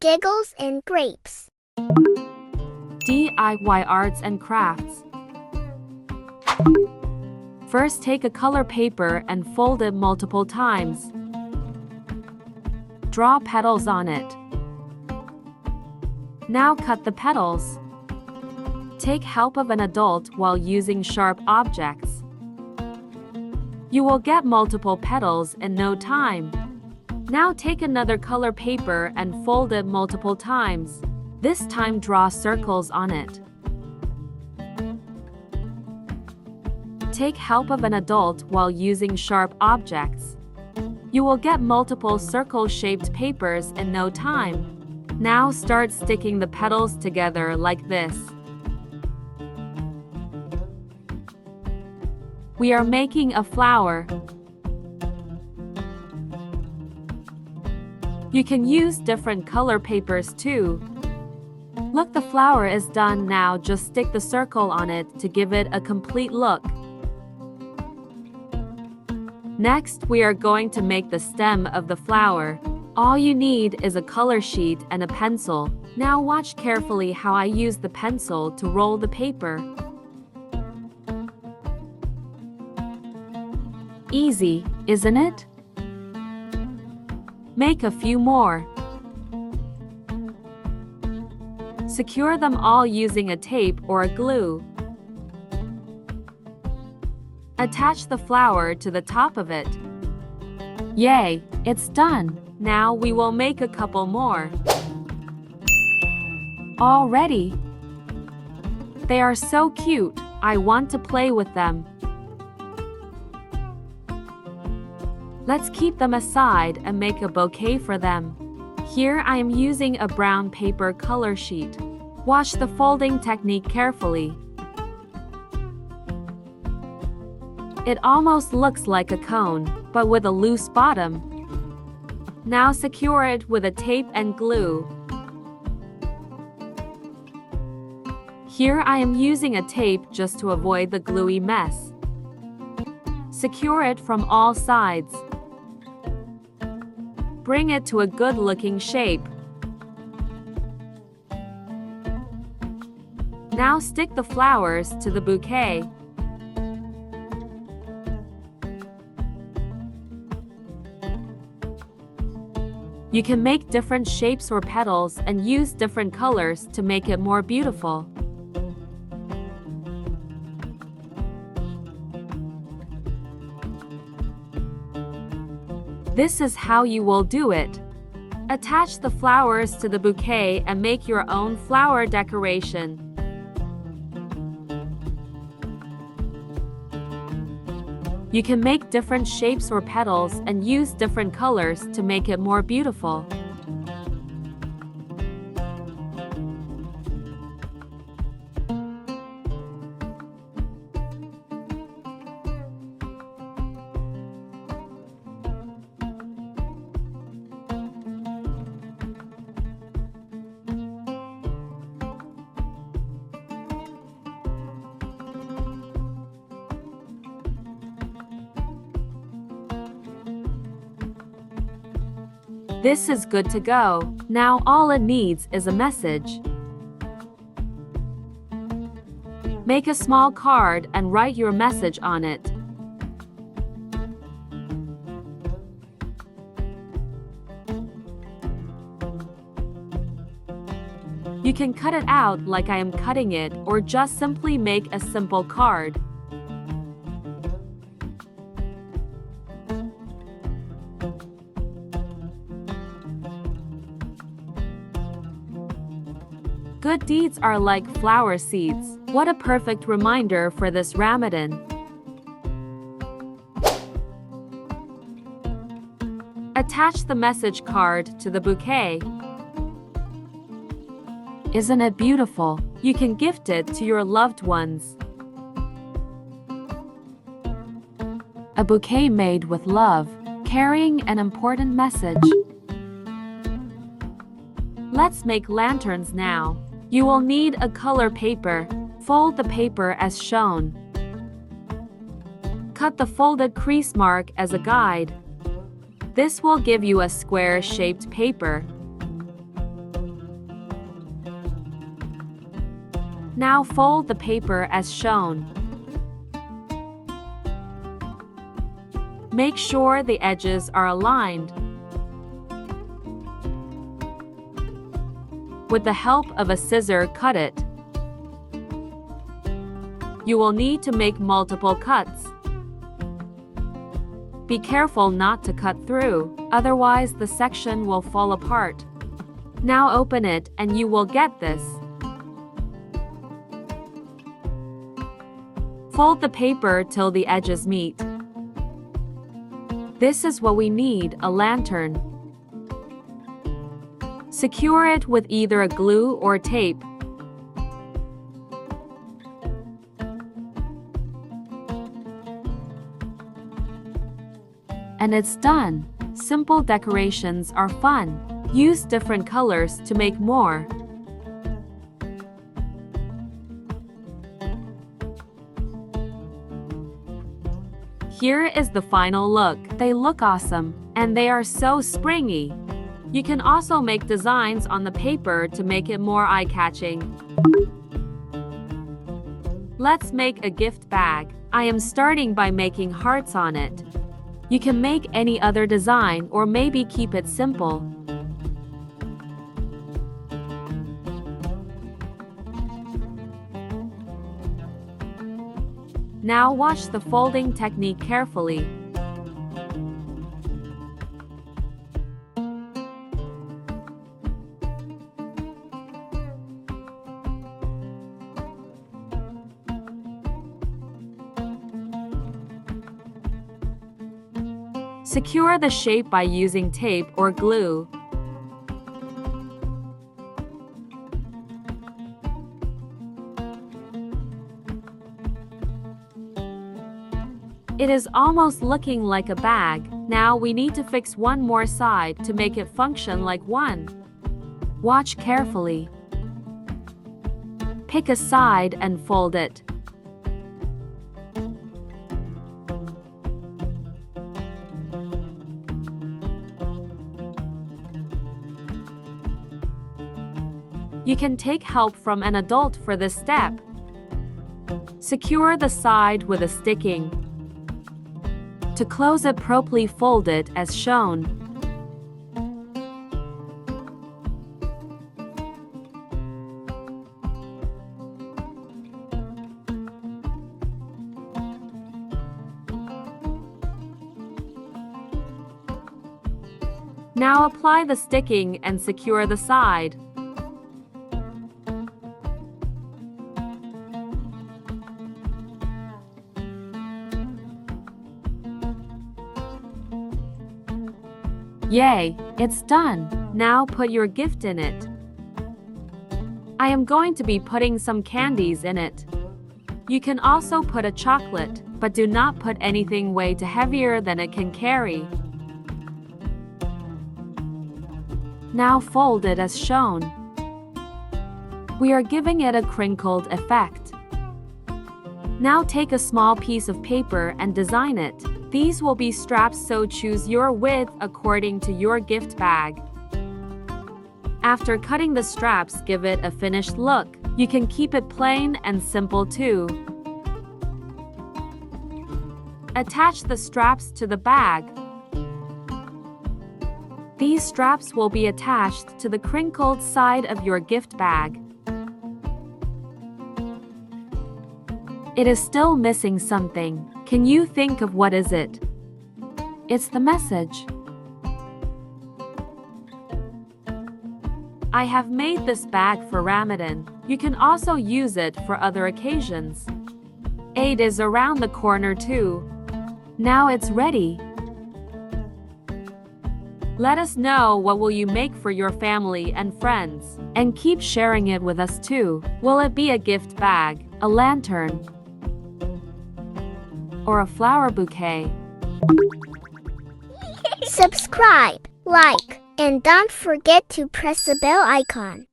Giggles and grapes. DIY arts and crafts. First, take a color paper and fold it multiple times. Draw petals on it. Now cut the petals. Take help of an adult while using sharp objects. You will get multiple petals in no time. Now take another color paper and fold it multiple times. This time draw circles on it. Take help of an adult while using sharp objects. You will get multiple circle-shaped papers in no time. Now start sticking the petals together like this. We are making a flower. You can use different color papers too. Look, the flower is done. Now just stick the circle on it to give it a complete look. Next, we are going to make the stem of the flower. All you need is a color sheet and a pencil. Now watch carefully how I use the pencil to roll the paper. Easy, isn't it? Make a few more. Secure them all using a tape or a glue. Attach the flower to the top of it. Yay, it's done! Now we will make a couple more. All ready! They are so cute, I want to play with them. Let's keep them aside and make a bouquet for them. Here I am using a brown paper color sheet. Watch the folding technique carefully. It almost looks like a cone, but with a loose bottom. Now secure it with a tape and glue. Here I am using a tape just to avoid the gluey mess. Secure it from all sides. Bring it to a good-looking shape. Now stick the flowers to the bouquet. You can make different shapes or petals and use different colors to make it more beautiful. This is how you will do it. Attach the flowers to the bouquet and make your own flower decoration. You can make different shapes or petals and use different colors to make it more beautiful. This is good to go. Now all it needs is a message. Make a small card and write your message on it. You can cut it out like I am cutting it, or just simply make a simple card. Good deeds are like flower seeds. What a perfect reminder for this Ramadan. Attach the message card to the bouquet. Isn't it beautiful? You can gift it to your loved ones. A bouquet made with love, carrying an important message. Let's make lanterns now. You will need a color paper. Fold the paper as shown. Cut the folded crease mark as a guide. This will give you a square-shaped paper. Now fold the paper as shown. Make sure the edges are aligned. With the help of a scissor, cut it. You will need to make multiple cuts. Be careful not to cut through, otherwise the section will fall apart. Now open it and you will get this. Fold the paper till the edges meet. This is what we need, a lantern. Secure it with either a glue or tape. And it's done. Simple decorations are fun. Use different colors to make more. Here is the final look. They look awesome, and they are so springy. You can also make designs on the paper to make it more eye-catching. Let's make a gift bag. I am starting by making hearts on it. You can make any other design or maybe keep it simple. Now watch the folding technique carefully. Secure the shape by using tape or glue. It is almost looking like a bag. Now we need to fix one more side to make it function like one. Watch carefully. Pick a side and fold it. You can take help from an adult for this step. Secure the side with a sticking. To close it properly, fold it as shown. Now apply the sticking and secure the side. Yay, it's done. Now put your gift in it. I am going to be putting some candies in it. You can also put a chocolate, but do not put anything way too heavier than it can carry. Now fold it as shown. We are giving it a crinkled effect. Now take a small piece of paper and design it. These will be straps, so choose your width according to your gift bag. After cutting the straps, give it a finished look. You can keep it plain and simple too. Attach the straps to the bag. These straps will be attached to the crinkled side of your gift bag. It is still missing something. Can you think of what is it? It's the message. I have made this bag for Ramadan. You can also use it for other occasions. Eid is around the corner too. Now it's ready. Let us know what will you make for your family and friends, and keep sharing it with us too. Will it be a gift bag, a lantern, or a flower bouquet? Subscribe, like, and don't forget to press the bell icon.